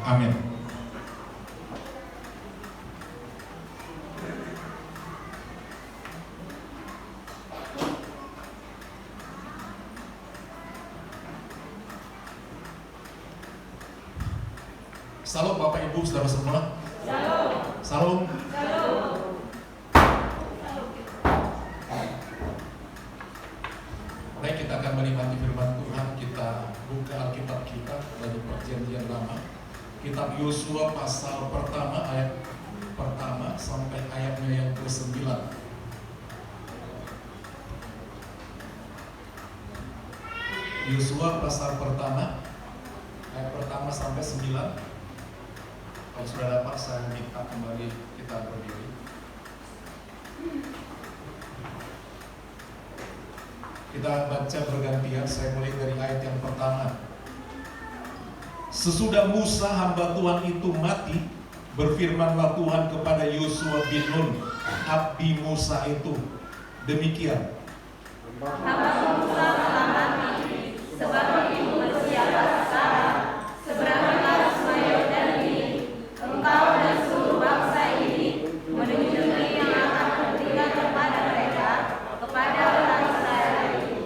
Amin. Salam Bapak Ibu Saudara semua. Salam. Baik, kita akan menikmati firman Tuhan. Kita buka Alkitab kita dari Perjanjian Lama. Kitab Yosua pasal pertama ayat pertama sampai ayatnya yang ke-9. Yosua pasal pertama ayat pertama sampai 9. Kalau sudah dapat, saya minta kembali kita berdiri. Kita baca bergantian, saya mulai dari ayat yang pertama. Sesudah Musa hamba Tuhan itu mati, berfirmanlah Tuhan kepada Yosua bin Nun, abdi Musa itu, demikian. Hamba Musa telah mati, sebab itu bersiaplah sekarang, seberanglah sungai Yordan ini, engkau dan seluruh bangsa ini, menuju negeri yang akan kuberikan kepada mereka, kepada orang Israel itu.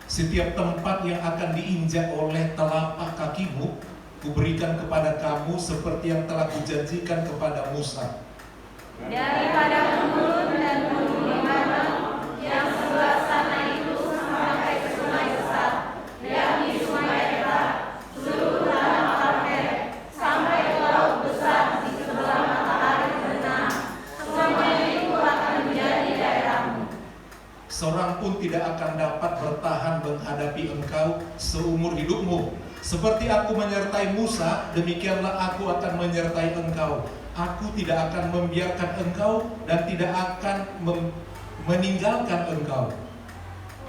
Setiap tempat yang akan diinjak oleh telapak kakimu, kuberikan kepada kamu seperti yang telah kujanjikan kepada Musa. Daripada Gunung dan Gunung Libanon yang sebelah sana itu sampai ke sungai besar, yakni sungai Efrat, seluruh tanah Karmel, sampai ke laut besar di sebelah matahari terbenam, semuanya itu akan menjadi daerahmu. Seorang pun tidak akan dapat bertahan menghadapi engkau seumur hidupmu. Seperti aku menyertai Musa, demikianlah aku akan menyertai engkau. Aku tidak akan membiarkan engkau dan tidak akan meninggalkan engkau.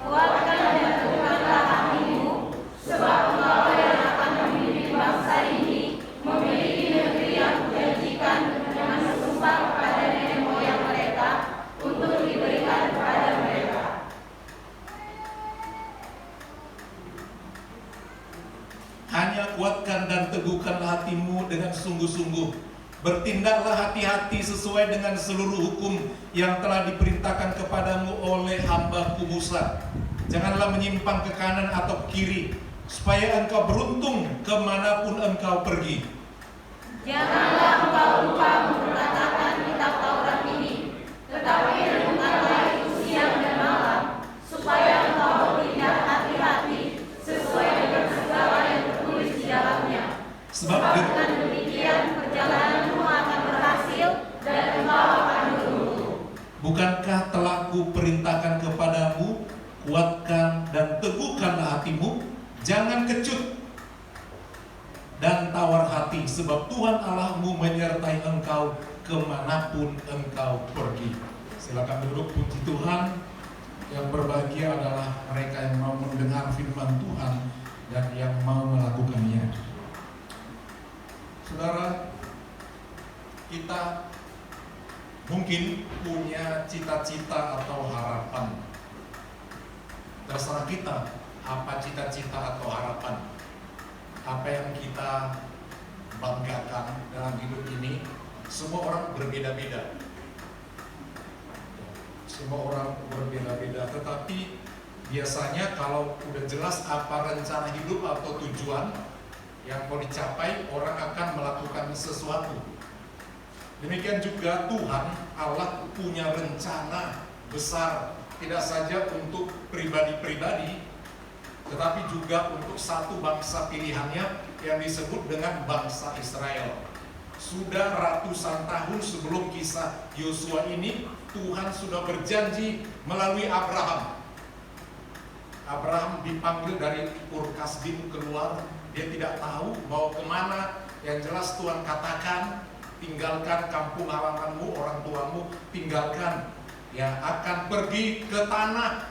Kuatkan dan teguhkanlah hatimu, sebab engkau yang akan memimpin bangsa ini, memiliki negeri yang kujanjikan dengan sumpah kepada nenek moyang mereka, untuk diberikan kepada mereka. Hanya kuatkan dan teguhkanlah hatimu dengan sungguh-sungguh. Bertindaklah hati-hati sesuai dengan seluruh hukum yang telah diperintahkan kepadamu oleh hamba-Ku Musa. Janganlah menyimpang ke kanan atau ke kiri, supaya engkau beruntung kemanapun engkau pergi. Janganlah engkau lupa memperkatakan kitab Taurat ini, tetapi renungkanlah itu siang dan malam, supaya engkau bertindak hati-hati sesuai dengan segala yang tertulis di dalamnya. Sebab dengan demikian perjalananmu akan berhasil dan engkau akan beruntung. Bukankah telah kuperintahkan kepadamu, kuatkan dan teguhkanlah hatimu, jangan kecut dan tawar hati, sebab Tuhan Allahmu menyertai engkau kemanapun engkau pergi. Silakan duduk. Puji Tuhan. Yang berbahagia adalah mereka yang mau mendengar firman Tuhan dan yang mau melakukannya. Saudara, kita mungkin punya cita-cita atau harapan. Terserah kita apa cita-cita atau harapan, apa yang kita banggakan dalam hidup ini. Semua orang berbeda-beda. Semua orang berbeda-beda, tetapi biasanya kalau udah jelas apa rencana hidup atau tujuan yang mau dicapai, orang akan melakukan sesuatu. Demikian juga Tuhan Allah punya rencana besar, tidak saja untuk pribadi-pribadi, tetapi juga untuk satu bangsa pilihannya yang disebut dengan bangsa Israel. Sudah ratusan tahun sebelum kisah Yosua ini, Tuhan sudah berjanji melalui Abraham. Abraham dipanggil dari Ur Kasdim keluar, dia tidak tahu mau kemana. Yang jelas Tuhan katakan, tinggalkan kampung halamanmu, orang tuamu, tinggalkan, yang akan pergi ke tanah,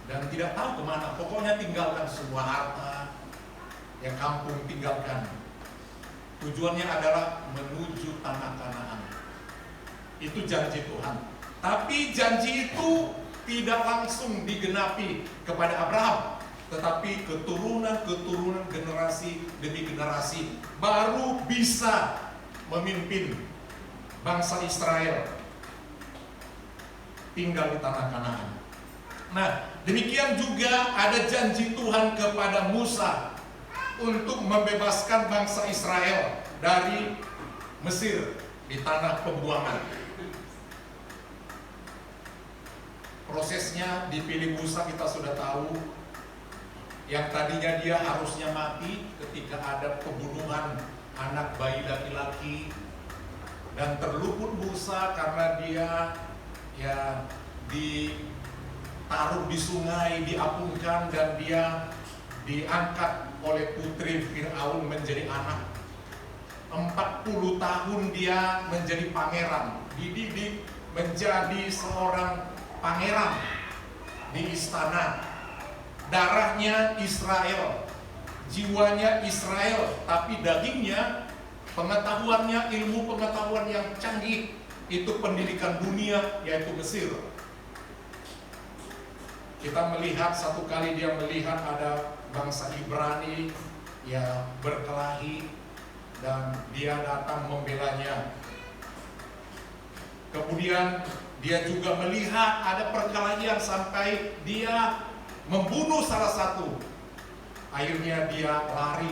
dan tidak tahu kemana. Pokoknya tinggalkan semua harta, yang kampung tinggalkan. Tujuannya adalah menuju tanah Kanaan. Itu janji Tuhan. Tapi janji itu tidak langsung digenapi kepada Abraham. tetapi keturunan generasi demi generasi baru bisa memimpin bangsa Israel tinggal di tanah Kanaan. Nah, demikian juga ada janji Tuhan kepada Musa untuk membebaskan bangsa Israel dari Mesir di tanah pembuangan. Prosesnya dipilih Musa kita sudah tahu. Yang tadinya dia harusnya mati ketika ada pembunuhan anak bayi laki-laki, dan terluput Musa karena dia ditaruh di sungai, diapungkan, dan dia diangkat oleh putri Fir'aun menjadi anak. 40 tahun dia menjadi pangeran, dididik menjadi seorang pangeran di istana. Darahnya Israel, jiwanya Israel, tapi dagingnya, pengetahuannya, ilmu pengetahuan yang canggih, itu pendidikan dunia, yaitu Mesir. Kita melihat satu kali dia melihat ada bangsa Ibrani ya berkelahi, dan dia datang membelanya. Kemudian dia juga melihat ada perkelahian sampai dia membunuh salah satu. Akhirnya dia lari.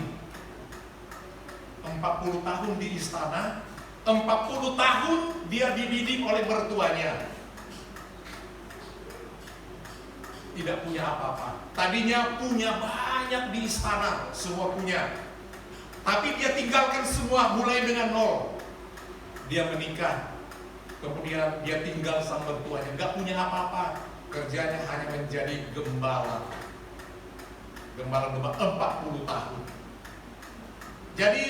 40 tahun di istana, 40 tahun dia dididik oleh mertuanya. Tidak punya apa-apa. Tadinya punya banyak di istana, semua punya. Tapi dia tinggalkan semua, mulai dengan nol. Dia menikah, kemudian dia tinggal sama mertuanya, gak punya apa-apa. Kerjanya hanya menjadi gembala 40 tahun. Jadi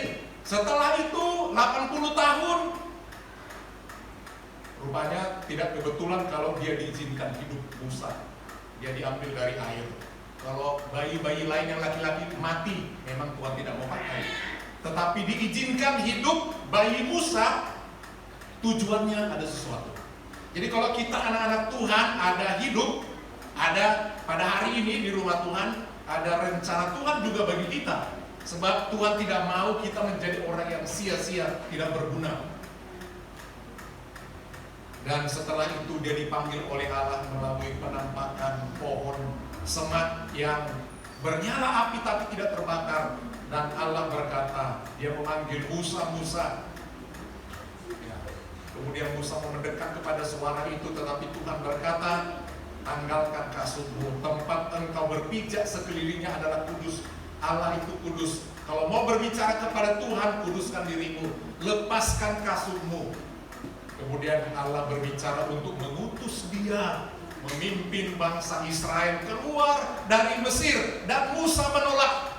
setelah itu 80 tahun, rupanya tidak kebetulan kalau dia diizinkan hidup Musa. Dia diambil dari air. Kalau bayi-bayi lain yang laki-laki mati, memang Tuhan tidak mau pakai. Tetapi diizinkan hidup bayi Musa, tujuannya ada sesuatu. Jadi kalau kita anak-anak Tuhan ada hidup, ada pada hari ini di rumah Tuhan, ada rencana Tuhan juga bagi kita. Sebab Tuhan tidak mau kita menjadi orang yang sia-sia, tidak berguna. Dan setelah itu dia dipanggil oleh Allah melalui penampakan pohon semak yang bernyala api tapi tidak terbakar. Dan Allah berkata, dia memanggil Musa, Musa. Kemudian Musa mendekat kepada suara itu, tetapi Tuhan berkata, tanggalkan kasutmu, tempat engkau berpijak sekelilingnya adalah kudus. Allah itu kudus. Kalau mau berbicara kepada Tuhan, kuduskan dirimu, lepaskan kasutmu. Kemudian Allah berbicara untuk mengutus dia memimpin bangsa Israel keluar dari Mesir, dan Musa menolak.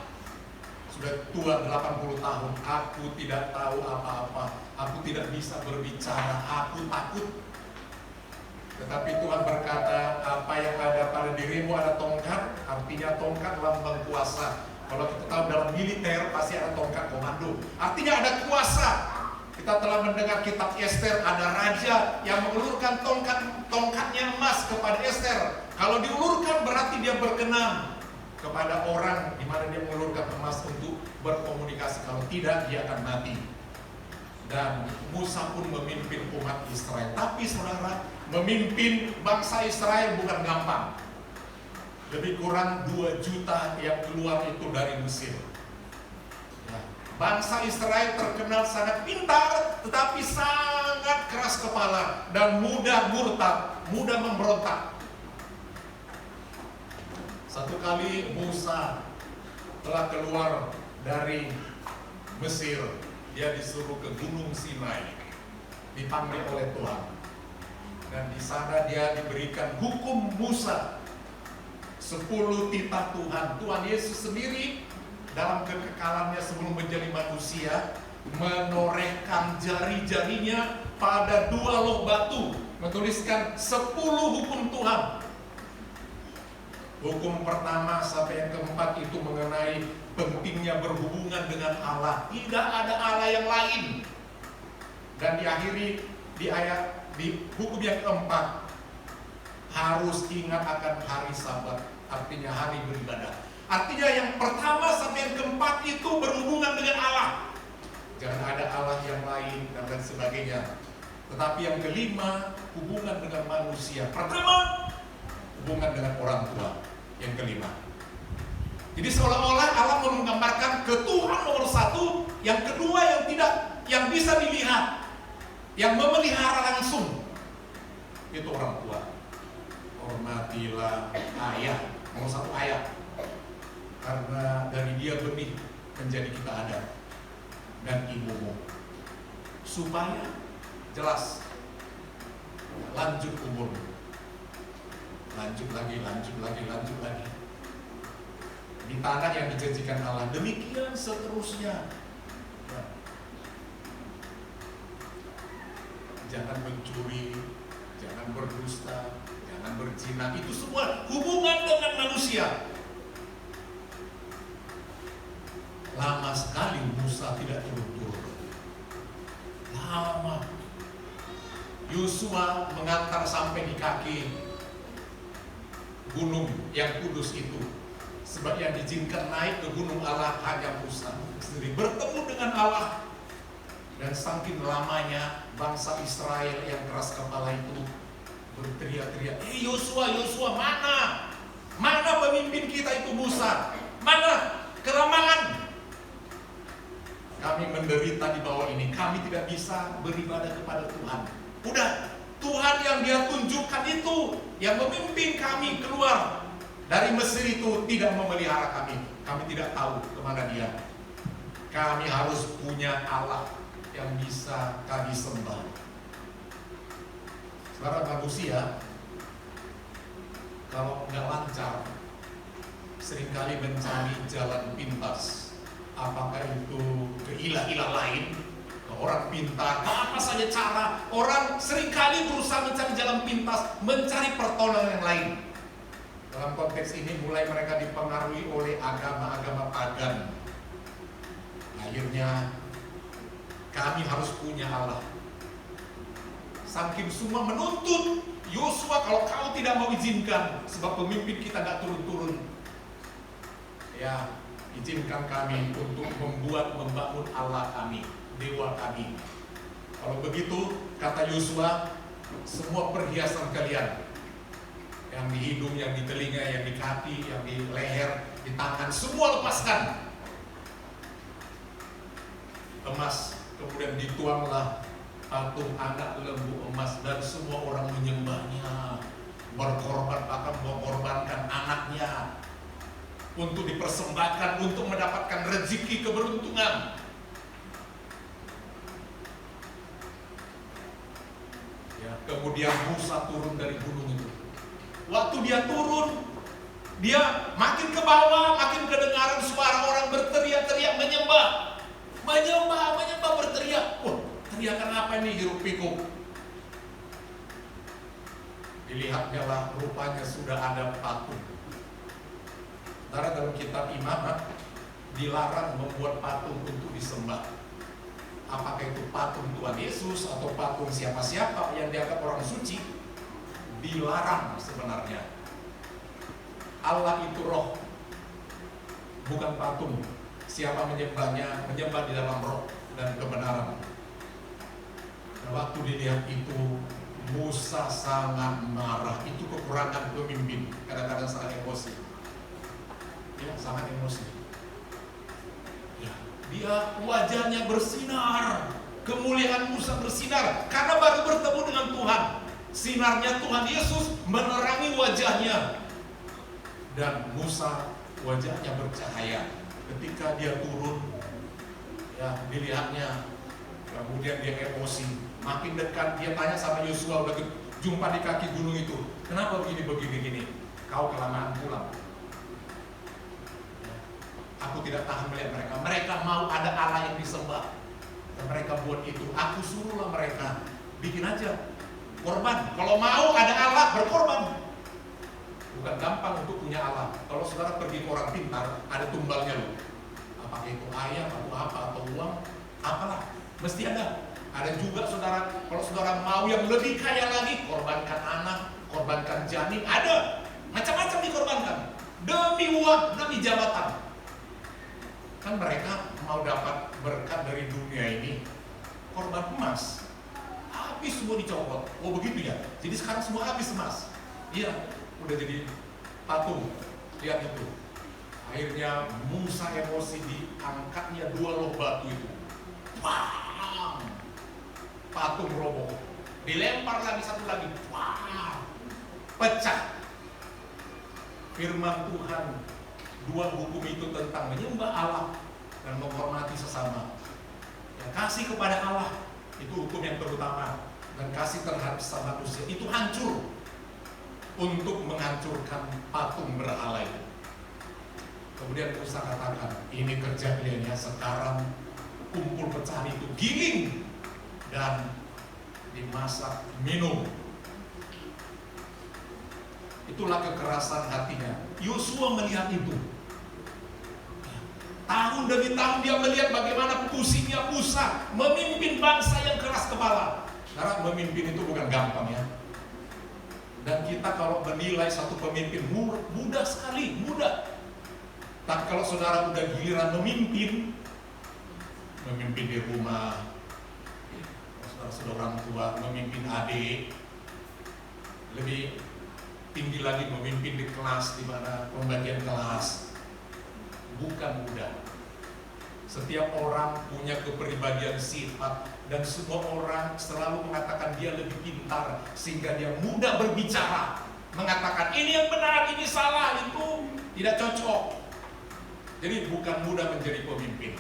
Sudah tua 80 tahun, aku tidak tahu apa-apa, aku tidak bisa berbicara, aku takut. Tetapi Tuhan berkata, apa yang ada pada dirimu ada tongkat, artinya tongkat lambang kuasa. Kalau kita tahu dalam militer pasti ada tongkat komando, artinya ada kuasa. Kita telah mendengar kitab Ester, ada raja yang mengulurkan tongkatnya emas kepada Ester. Kalau diulurkan berarti dia berkenan kepada orang di mana dia mengulurkan emas untuk berkomunikasi. Kalau tidak, dia akan mati. Dan Musa pun memimpin umat Israel. Tapi saudara, memimpin bangsa Israel bukan gampang. Lebih kurang 2 juta yang keluar itu dari Mesir. Bangsa Israel terkenal sangat pintar, tetapi sangat keras kepala dan mudah murtad, mudah memberontak. Satu kali Musa telah keluar dari Mesir, dia disuruh ke Gunung Sinai, dipanggil oleh Tuhan. Dan di sana dia diberikan hukum Musa, 10 titah Tuhan. Tuhan Yesus sendiri dalam kekekalannya sebelum menjadi manusia menorehkan jari-jarinya pada 2 loh batu, menuliskan 10 hukum Tuhan. Hukum pertama sampai yang keempat itu mengenai pentingnya berhubungan dengan Allah. Tidak ada Allah yang lain. Dan diakhiri di hukum yang keempat, harus ingat akan hari Sabat, artinya hari beribadah. Artinya yang pertama sampai yang keempat itu berhubungan dengan Allah. Jangan ada Allah yang lain dan lain sebagainya. Tetapi yang kelima, hubungan dengan manusia. Pertama, hubungan dengan orang tua. Yang kelima. Jadi seolah-olah Allah menggambarkan ke Tuhan nomor satu, yang kedua yang tidak, yang bisa dilihat, yang memelihara langsung, itu orang tua. Hormatilah ayah, nomor satu ayah. Karena dari dia benih menjadi kita ada. Dan ibumu. Supaya jelas lanjut umurmu. Lanjut lagi. Di tanah yang dijanjikan Allah. Demikian seterusnya. Jangan mencuri, jangan berdusta, jangan berzina. Itu semua hubungan dengan manusia. Lama sekali Musa tidak turun-turun. Lama. Yosua mengantar sampai di kaki gunung yang kudus itu. Sebab yang diizinkan naik ke gunung Allah hanya Musa sendiri. Bertemu dengan Allah. Dan saking lamanya bangsa Israel yang keras kepala itu berteriak-teriak, Yosua, mana? Mana pemimpin kita itu Musa? Mana keramangan? Kami menderita di bawah ini. Kami tidak bisa beribadah kepada Tuhan. Udah, Tuhan yang dia tunjukkan itu, yang memimpin kami keluar dari Mesir itu tidak memelihara kami. Kami tidak tahu kemana dia. Kami harus punya Allah yang bisa kami sembah. Saudara, manusia kalau nggak lancar seringkali mencari jalan pintas. Apakah itu ke ilah-ilah lain, ke orang pintar, ke apa saja cara. Orang seringkali berusaha mencari jalan pintas, mencari pertolongan yang lain. Dalam konteks ini mulai mereka dipengaruhi oleh agama-agama pagan. Akhirnya kami harus punya Allah. Saking semua menuntut Yosua, kalau kau tidak mau izinkan, sebab pemimpin kita gak turun-turun, ya izinkan kami untuk membangun Allah kami, dewa kami. Kalau begitu, kata Yosua, semua perhiasan kalian, yang di hidung, yang di telinga, yang di kaki, yang di leher, di tangan, semua lepaskan. Emas, kemudian dituanglah patung anak lembu emas, dan semua orang menyembahnya, berkorban, bahkan mengorbankan anaknya untuk dipersembahkan, untuk mendapatkan rezeki keberuntungan. Ya, kemudian Musa turun dari gunung itu. Waktu dia turun, dia makin ke bawah, makin kedengaran suara orang berteriak-teriak, menyembah, berteriak. Wah, teriakan apa ini, hiruk pikuk? Dilihatnya lah, rupanya sudah ada patung. Karena dalam kitab Imamat dilarang membuat patung untuk disembah. Apakah itu patung Tuhan Yesus atau patung siapa-siapa yang dianggap orang suci, dilarang sebenarnya. Allah itu roh, bukan patung. Siapa menyembahnya, menyembah di dalam roh dan kebenaran. Dan waktu dilihat itu, Musa sangat marah. Itu kekurangan pemimpin, kadang-kadang sangat emosi. Ya, sangat emosi. Ya, dia wajahnya bersinar, kemuliaan Musa bersinar karena baru bertemu dengan Tuhan. Sinarnya Tuhan Yesus menerangi wajahnya, dan Musa wajahnya bercahaya. Ketika dia turun, ya dilihatnya, kemudian dia emosi. Makin dekat dia tanya sama Yosua, udah jumpa di kaki gunung itu, kenapa begini? Kau kelamaan pulang. Aku tidak tahan melihat mereka. Mereka mau ada Allah yang disembah, dan mereka buat itu. Aku suruhlah mereka, bikin aja korban. Kalau mau ada Allah, berkorban. Bukan gampang untuk punya Allah. Kalau saudara pergi ke orang pintar, ada tumbalnya loh. Apakah itu ayam atau apa, atau uang, apalah, mesti ada. Ada juga saudara, kalau saudara mau yang lebih kaya lagi, korbankan anak, korbankan janin, ada. Macam-macam dikorbankan. demi uang, demi jabatan. Kan mereka mau dapat berkat dari dunia ini, korban emas, habis semua dicopot. Oh begitu ya, jadi sekarang semua habis emas. Iya, udah jadi patung. Lihat itu. Akhirnya Musa emosi, diangkatnya 2 loh batu itu. Bang! Patung roboh. Dilempar lagi satu lagi. Wah! Pecah. Firman Tuhan, 2 hukum itu tentang menyembah Allah dan menghormati sesama. Yang kasih kepada Allah itu hukum yang terutama, dan kasih terhadap sesama manusia itu hancur untuk menghancurkan patung berhala itu. Kemudian Musa katakan, ini kerja kalian ya, sekarang kumpul pecahan itu giling dan dimasak minum. Itulah kekerasan hatinya. Yosua melihat itu. Tahun demi tahun dia melihat bagaimana pusingnya Musa memimpin bangsa yang keras kepala. Karena memimpin itu bukan gampang ya. Dan kita kalau menilai satu pemimpin mudah sekali, mudah. Tapi kalau saudara udah giliran memimpin di rumah, saudara orang tua, memimpin adik, lebih tinggi lagi memimpin di kelas, di mana pembagian kelas, bukan mudah. Setiap orang punya kepribadian sifat, dan semua orang selalu mengatakan dia lebih pintar, sehingga dia mudah berbicara, mengatakan ini yang benar, ini salah, itu tidak cocok. Jadi bukan mudah menjadi pemimpin.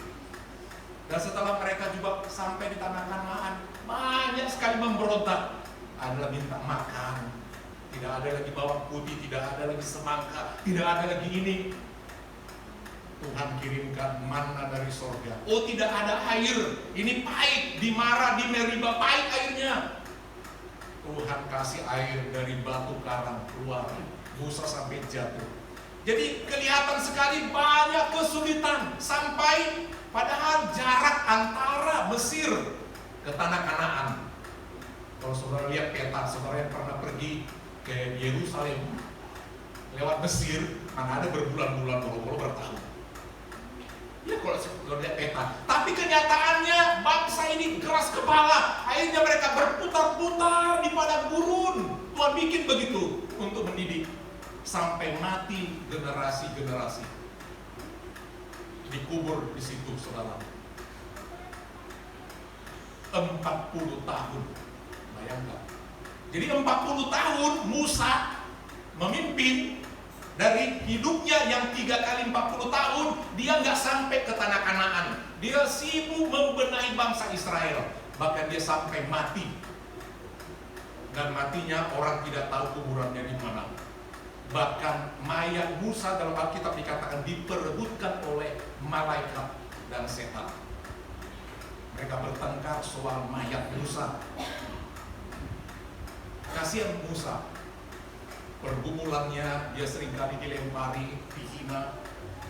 Dan setelah mereka juga sampai di tanah Kanaan, banyak sekali memberontak. Adalah minta makan, tidak ada lagi bawang putih, tidak ada lagi semangka, tidak ada lagi ini. Tuhan kirimkan manna dari sorga. Oh tidak ada air, ini pahit, di Mara, di Meriba, pahit airnya. Tuhan kasih air dari batu karang keluar, Musa sampai jatuh. Jadi kelihatan sekali banyak kesulitan, sampai padahal jarak antara Mesir ke tanah Kanaan. Kalau saudara lihat peta, saudara yang pernah pergi ke Yerusalem lewat Mesir, mana ada berbulan-bulan, boro-boro bertahun. Ya kalau lihat peta. Tapi kenyataannya bangsa ini keras kepala. Akhirnya mereka berputar-putar di padang gurun. Tuhan bikin begitu untuk mendidik. Sampai mati generasi-generasi. Dikubur di situ, saudara. 40 tahun. Bayangkan. Jadi 40 tahun Musa memimpin. Dari hidupnya yang 3 kali 40 tahun, dia nggak sampai ke tanah Kanaan. Dia sibuk membenahi bangsa Israel. Bahkan dia sampai mati. Dan matinya orang tidak tahu kuburannya di mana. Bahkan mayat Musa dalam Alkitab dikatakan diperebutkan oleh malaikat dan setan. Mereka bertengkar soal mayat Musa. Kasihan Musa. Pergumulannya, dia seringkali dilempari, dihina,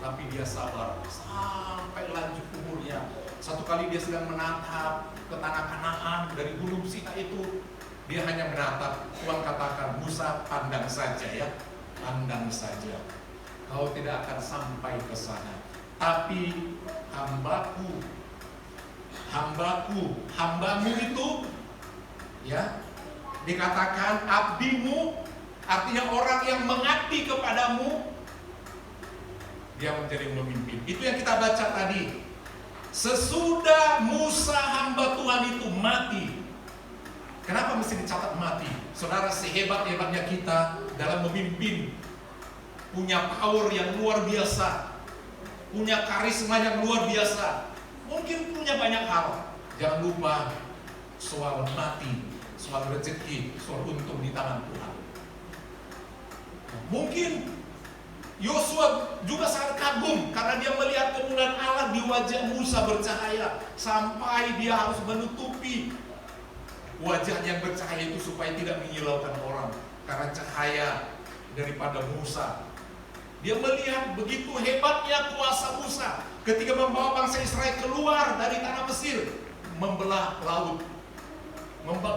tapi dia sabar sampai lanjut umurnya. Satu kali dia sedang menatap ke tanah Kanaan dari gunung Sinai itu, dia hanya menatap. Tuhan katakan, Musa pandang saja ya, pandang saja. Kau tidak akan sampai ke sana. Tapi hambamu itu, ya, dikatakan abdimu. Artinya orang yang mengabdi kepadamu, dia menjadi pemimpin. Itu yang kita baca tadi. Sesudah Musa hamba Tuhan itu mati. Kenapa mesti dicatat mati? Saudara, sehebat-hebatnya kita dalam memimpin, punya power yang luar biasa, punya karisma yang luar biasa, mungkin punya banyak hal. Jangan lupa soal mati, soal rezeki, soal untung di tangan Tuhan. Mungkin Yosua juga sangat kagum karena dia melihat kemuliaan Allah di wajah Musa bercahaya, sampai dia harus menutupi wajah yang bercahaya itu supaya tidak menyilaukan orang karena cahaya daripada Musa. Dia melihat begitu hebatnya kuasa Musa ketika membawa bangsa Israel keluar dari tanah Mesir, membelah laut,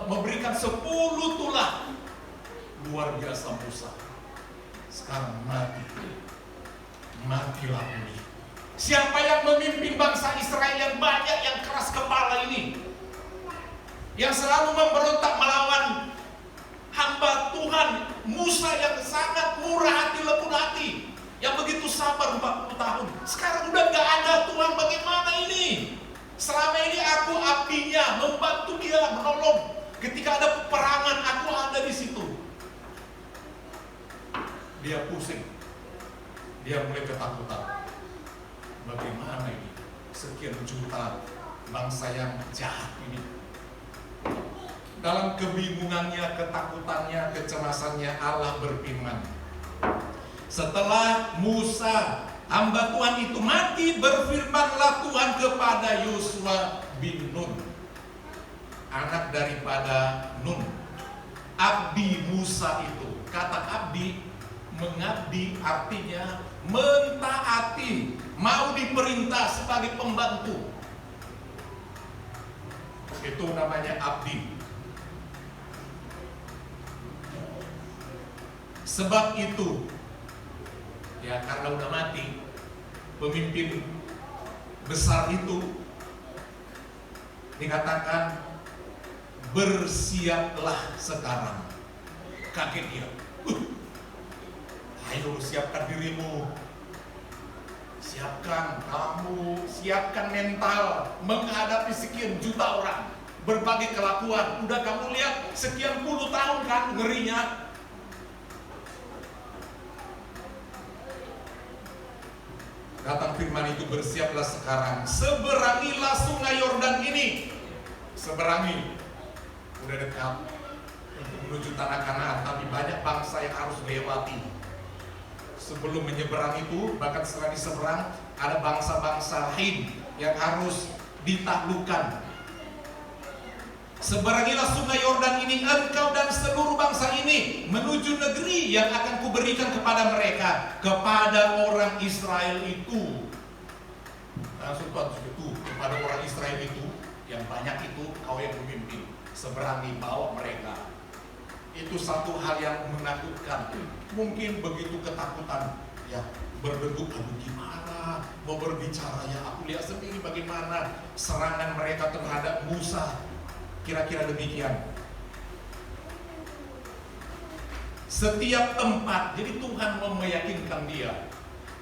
memberikan 10 tulah. Luar biasa Musa. Sekarang mati. matilah ini. Siapa yang memimpin bangsa Israel yang banyak yang keras kepala ini, yang selalu memberontak melawan hamba Tuhan Musa yang sangat murah hati, lembut hati, yang begitu sabar 40 tahun. Sekarang udah gak ada Tuhan, bagaimana ini? Selama ini aku abdinya, membantu dia, menolong. Ketika ada peperangan, aku ada di situ. Dia pusing, dia mulai ketakutan. Bagaimana ini? Sekian juta bangsa yang jahat ini. Dalam kebingungannya, ketakutannya, kecemasannya, Allah berfirman. Setelah Musa, hamba Tuhan itu mati, berfirmanlah Tuhan kepada Yosua bin Nun, anak daripada Nun, abdi Musa itu. Kata abdi, mengabdi artinya mentaati, mau diperintah sebagai pembantu. Itu namanya abdi. Sebab itu, ya karena udah mati, pemimpin besar itu dikatakan bersiaplah sekarang. Kaget dia. Ayo siapkan dirimu, siapkan kamu, siapkan mental menghadapi sekian juta orang, berbagai kelakuan. Udah kamu lihat sekian puluh tahun kan ngerinya. Datang firman itu, bersiaplah sekarang, seberangilah sungai Yordan ini. Seberangi, udah dekat untuk menuju tanah Kanaan, tapi banyak bangsa yang harus dilewati. Sebelum menyeberang itu, bahkan setelah diseberang, ada bangsa-bangsa lain yang harus ditaklukkan. Seberangilah sungai Yordan ini, engkau dan seluruh bangsa ini, menuju negeri yang akan kuberikan kepada mereka, kepada orang Israel itu. Langsung Tuhan itu, kepada orang Israel itu, yang banyak itu, kau yang memimpin. Seberangi, bawa mereka. Itu satu hal yang menakutkan. Mungkin begitu ketakutan, ya berdegup, aduh gimana mau berbicara ya. Aku lihat sendiri bagaimana serangan mereka terhadap Musa. Kira-kira demikian. Setiap tempat, jadi Tuhan mau meyakinkan dia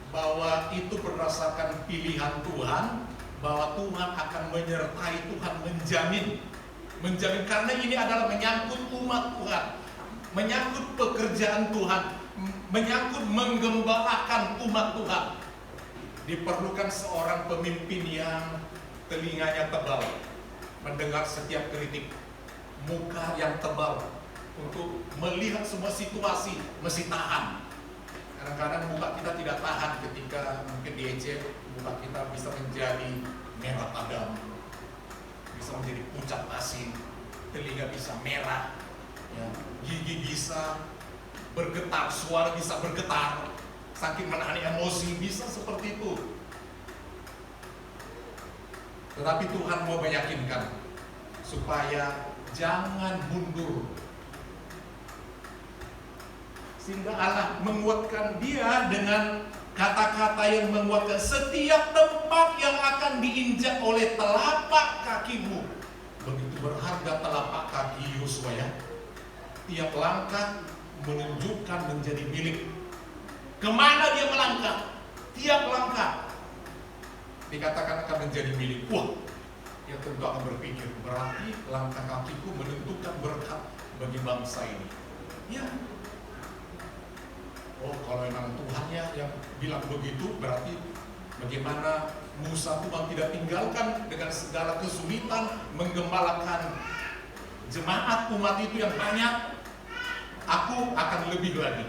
bahwa itu berdasarkan pilihan Tuhan, bahwa Tuhan akan menyertai, Tuhan menjamin karena ini adalah menyangkut umat Tuhan, menyangkut pekerjaan Tuhan, menyangkut menggembalakan umat Tuhan. Diperlukan seorang pemimpin yang telinganya tebal, mendengar setiap kritik, muka yang tebal untuk melihat semua situasi, mesti tahan. Kadang-kadang muka kita tidak tahan ketika mungkin diejek, muka kita bisa menjadi merah padam, bisa menjadi pucat asin, telinga bisa merah, ya, gigi bisa bergetar, suara bisa bergetar, saking menahan emosi, bisa seperti itu. Tetapi Tuhan mau meyakinkan supaya jangan mundur, sehingga Allah menguatkan dia dengan kata-kata yang menguatkan. Setiap tempat yang akan diinjak oleh telapak kakimu, begitu berharga telapak kaki Yosua ya. Tiap langkah menunjukkan menjadi milik. Kemana dia melangkah, tiap langkah dikatakan akan menjadi milik. Wah, dia tentu akan berpikir, berarti langkah kakiku menentukan berkat bagi bangsa ini. Ya, oh kalau memang Tuhan ya yang bilang begitu, berarti bagaimana Musa Tuhan tidak tinggalkan dengan segala kesulitan menggembalakan jemaat umat itu yang banyak. Aku akan lebih lagi,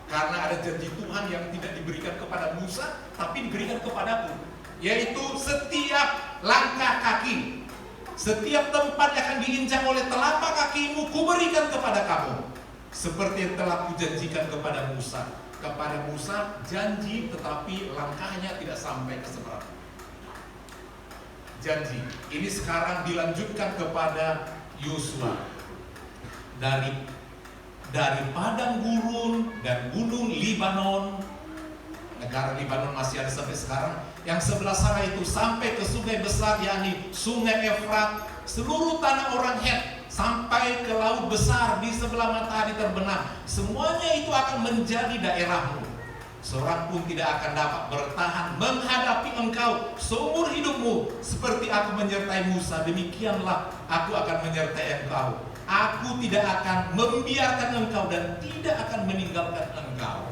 karena ada janji Tuhan yang tidak diberikan kepada Musa, tapi diberikan kepadaku, yaitu setiap langkah kaki, setiap tempat yang akan diinjak oleh telapak kakimu, kuberikan kepada kamu, seperti yang telah kujanjikan kepada Musa. Kepada Musa janji, tetapi langkahnya tidak sampai ke seberang. Janji ini sekarang dilanjutkan kepada Yosua. Dari padang gurun dan gunung Libanon. Nah, negara Libanon masih ada sampai sekarang. Yang sebelah sana itu sampai ke sungai besar, yakni sungai Efrat, seluruh tanah orang Het, sampai ke laut besar di sebelah matahari terbenam. Semuanya itu akan menjadi daerahmu. Seorang pun tidak akan dapat bertahan menghadapi engkau seumur hidupmu. Seperti aku menyertai Musa, demikianlah aku akan menyertai engkau. Aku tidak akan membiarkan engkau dan tidak akan meninggalkan engkau.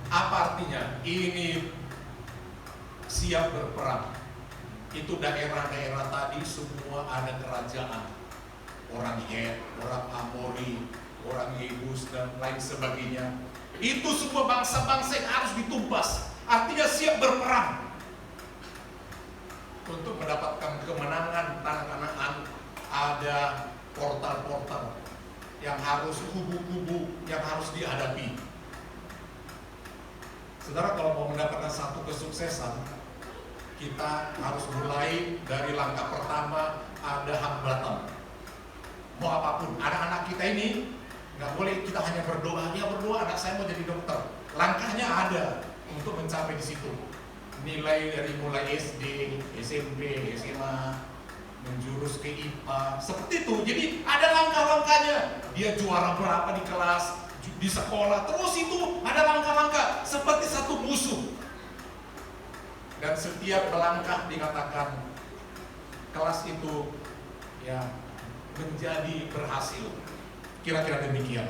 Apa artinya? Ini siap berperang. Itu daerah-daerah tadi semua ada kerajaan. Orang Het, orang Amori, orang Yebus dan lain sebagainya. Itu semua bangsa-bangsa yang harus ditumpas. Artinya siap berperang untuk mendapatkan kemenangan tanah Kanaan. Ada portal-portal yang harus, kubu-kubu yang harus dihadapi. Saudara, kalau mau mendapatkan satu kesuksesan, kita harus mulai dari langkah pertama. Ada hambatan. Mau apapun, anak-anak kita ini nggak boleh kita hanya berdoa, dia berdoa anak saya mau jadi dokter. Langkahnya ada untuk mencapai di situ. Nilai dari mulai SD, SMP, SMA, menjurus ke IPA, seperti itu. Jadi ada langkah-langkahnya. Dia juara berapa di kelas, di sekolah, terus itu ada langkah-langkah seperti satu musuh. Dan setiap melangkah dikatakan kelas itu ya menjadi berhasil. Kira-kira demikian.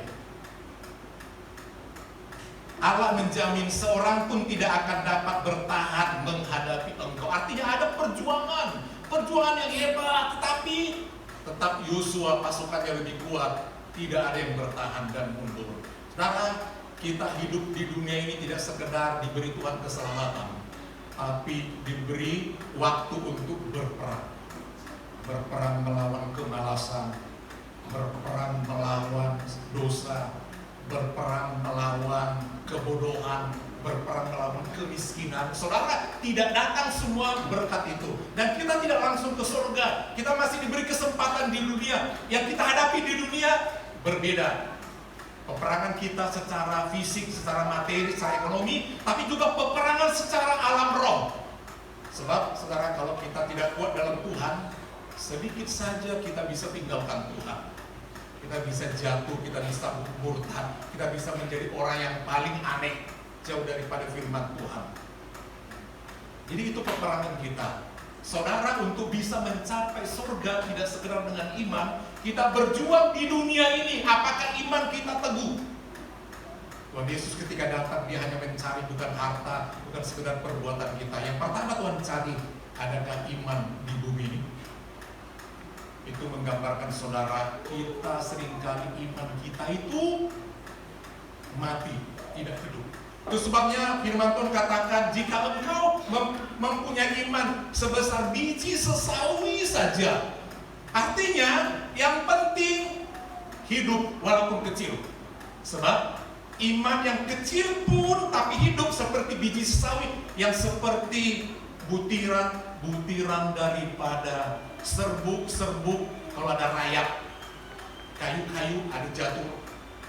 Allah menjamin seorang pun tidak akan dapat bertahan menghadapi engkau. Artinya ada perjuangan yang hebat, tetapi tetap Yosua pasukannya lebih kuat. Tidak ada yang bertahan dan mundur. Saudara, kita hidup di dunia ini tidak sekedar diberi Tuhan keselamatan, tapi diberi waktu untuk berperang. Berperang melawan kemalasan, berperang melawan dosa, berperang melawan kebodohan, berperang melawan kemiskinan. Saudara, tidak datang semua berkat itu. Dan kita tidak langsung ke surga. Kita masih diberi kesempatan di dunia. Yang kita hadapi di dunia berbeda. Peperangan kita secara fisik, secara materi, secara ekonomi, tapi juga peperangan secara alam roh. Sebab, saudara, kalau kita tidak kuat dalam Tuhan, sedikit saja kita bisa tinggalkan Tuhan. Kita bisa jatuh, kita bisa murtad, kita bisa menjadi orang yang paling aneh, jauh daripada firman Tuhan. Jadi itu peperangan kita. Saudara, untuk bisa mencapai surga tidak sekedar dengan iman, kita berjuang di dunia ini. Apakah iman kita teguh? Tuhan Yesus ketika datang, dia hanya mencari bukan harta, bukan sekedar perbuatan kita. Yang pertama Tuhan cari, adakah iman di bumi ini? Itu menggambarkan saudara, kita seringkali iman kita itu mati, tidak hidup. Itu sebabnya firman Tuhan katakan, jika engkau mempunyai iman sebesar biji sesawi saja. Artinya yang penting hidup walaupun kecil. Sebab iman yang kecil pun tapi hidup seperti biji sesawi, yang seperti butiran daripada serbuk. Kalau ada rayap kayu-kayu, ada jatuh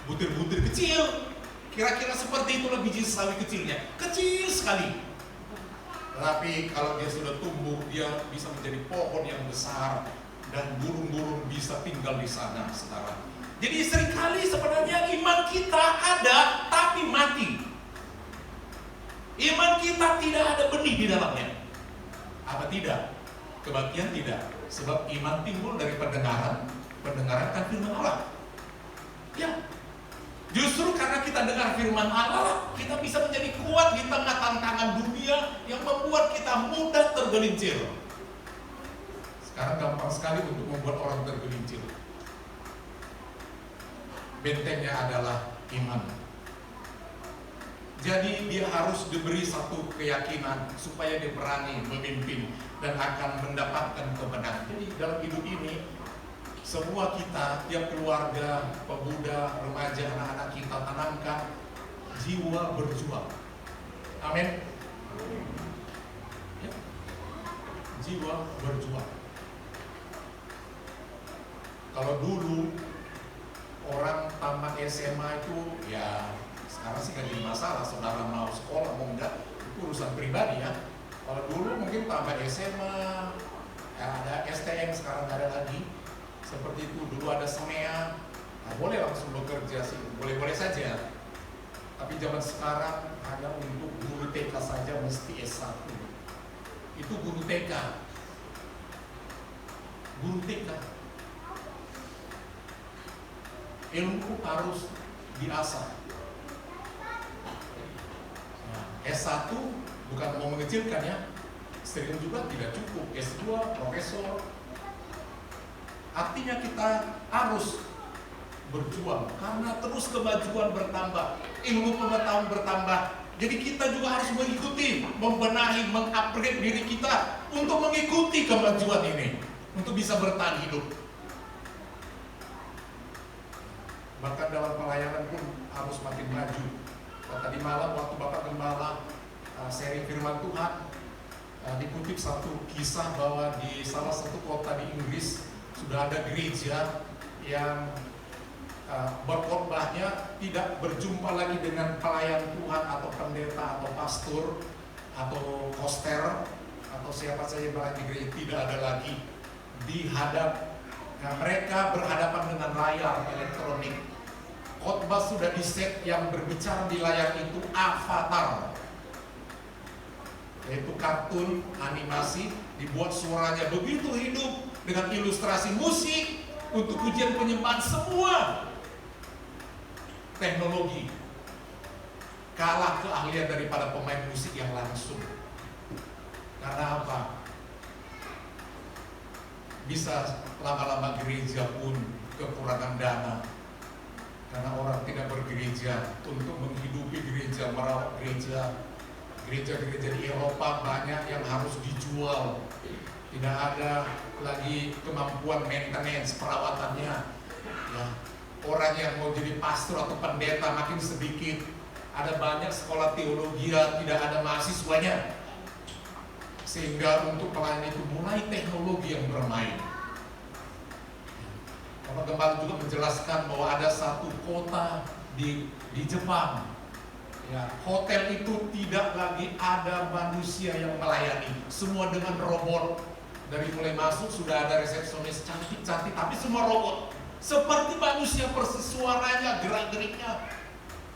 butir-butir kecil. Kira-kira seperti itulah biji sesawi kecilnya, kecil sekali. Tapi kalau dia sudah tumbuh, dia bisa menjadi pohon yang besar dan burung-burung bisa tinggal di sana, saudara. Jadi seringkali sebenarnya iman kita ada tapi mati. Iman kita tidak ada benih di dalamnya. Apa tidak? Kebaktian tidak. Sebab iman timbul dari pendengaran kan firman Allah. Ya, justru karena kita dengar firman Allah, kita bisa menjadi kuat di tengah tantangan dunia yang membuat kita mudah tergelincir. Sekarang gampang sekali untuk membuat orang tergelincir. Bentengnya adalah iman. Jadi dia harus diberi satu keyakinan supaya dia berani memimpin dan akan mendapatkan kemenangan. Jadi dalam hidup ini, semua kita, tiap keluarga, pemuda, remaja, anak-anak kita tanamkan jiwa berjuang. Amin. Ya. Jiwa berjuang. Kalau dulu orang tamat SMA itu ya, sekarang sih gak jadi masalah, saudara mau sekolah mau enggak, urusan pribadi ya. Kalau dulu mungkin tambah SMA, ya ada STM, sekarang nggak ada lagi. Seperti itu, dulu ada SEMEA, nah, boleh langsung bekerja sih, boleh-boleh saja. Tapi zaman sekarang hanya untuk guru TK saja mesti S1. Itu guru TK. Guru TK. Ilmu harus diasah. Nah, S1 bukan mau mengecilkan ya, sering juga tidak cukup. S2, profesor. Artinya kita harus berjuang karena terus kemajuan bertambah, ilmu pengetahuan bertambah. Jadi kita juga harus mengikuti, membenahi, mengupgrade diri kita untuk mengikuti kemajuan ini, untuk bisa bertahan hidup. Bahkan dalam pelayanan pun harus makin maju. Tadi malam waktu Bapak Gembala sharing firman Tuhan, dikutip satu kisah bahwa di salah satu kota di Inggris sudah ada gereja yang berkhotbahnya tidak berjumpa lagi dengan pelayan Tuhan atau pendeta atau pastor atau koster atau siapa saja yang di gereja, tidak ada lagi dihadap. Nah, mereka berhadapan dengan layar elektronik. Khotbah sudah di set, yang berbicara di layar itu avatar, yaitu kartun animasi, dibuat suaranya begitu hidup dengan ilustrasi musik untuk ujian penyembahan. Semua teknologi kalah keahlian daripada pemain musik yang langsung. Karena apa? Bisa lama-lama gereja pun kekurangan dana, karena orang tidak bergereja untuk menghidupi gereja, merawat gereja. Gereja-gereja di Eropa banyak yang harus dijual, tidak ada lagi kemampuan maintenance perawatannya ya. Orang yang mau jadi pastor atau pendeta makin sedikit. Ada banyak sekolah teologi tidak ada mahasiswanya, sehingga untuk pelayanan itu mulai teknologi yang bermain. Bapak Gembala juga menjelaskan bahwa ada satu kota di Jepang ya, hotel itu tidak lagi ada manusia yang melayani, semua dengan robot. Dari mulai masuk sudah ada resepsionis cantik-cantik, tapi semua robot. Seperti manusia persis, suaranya, gerak-geriknya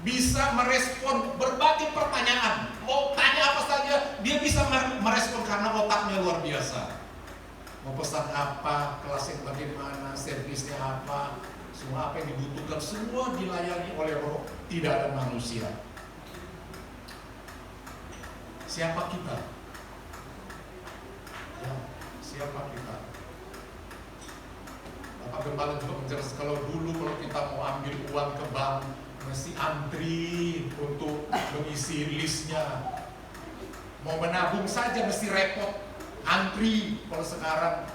bisa merespon berbagai pertanyaan. Mau tanya apa saja, dia bisa merespon karena otaknya luar biasa. Mau pesan apa, kelas yang bagaimana, servisnya apa, semua apa yang dibutuhkan, semua dilayani oleh roh, tidak ada manusia. Siapa kita? Ya, siapa kita? Bapak Gembala juga menjelaskan kalau kita mau ambil uang ke bank mesti antri untuk mengisi listnya. Mau menabung saja mesti repot, antri. Kalau sekarang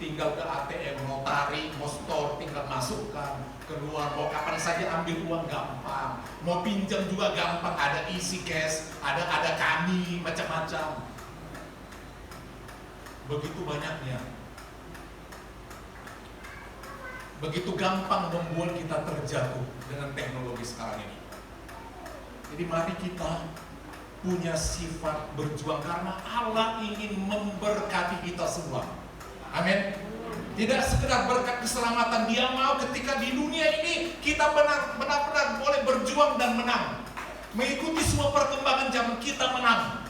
tinggal ke ATM, mau tarik, mau store, tinggal masukkan, keluar, mau kapan saja ambil uang gampang. Mau pinjam juga gampang, ada easy cash, ada kami, macam-macam. Begitu banyaknya. Begitu gampang membuat kita terjatuh dengan teknologi sekarang ini. Jadi mari kita punya sifat berjuang karena Allah ingin memberkati kita semua. Amin. Tidak sekedar berkat keselamatan, Dia mau ketika di dunia ini kita benar-benar boleh berjuang dan menang. Mengikuti semua perkembangan zaman, kita menang.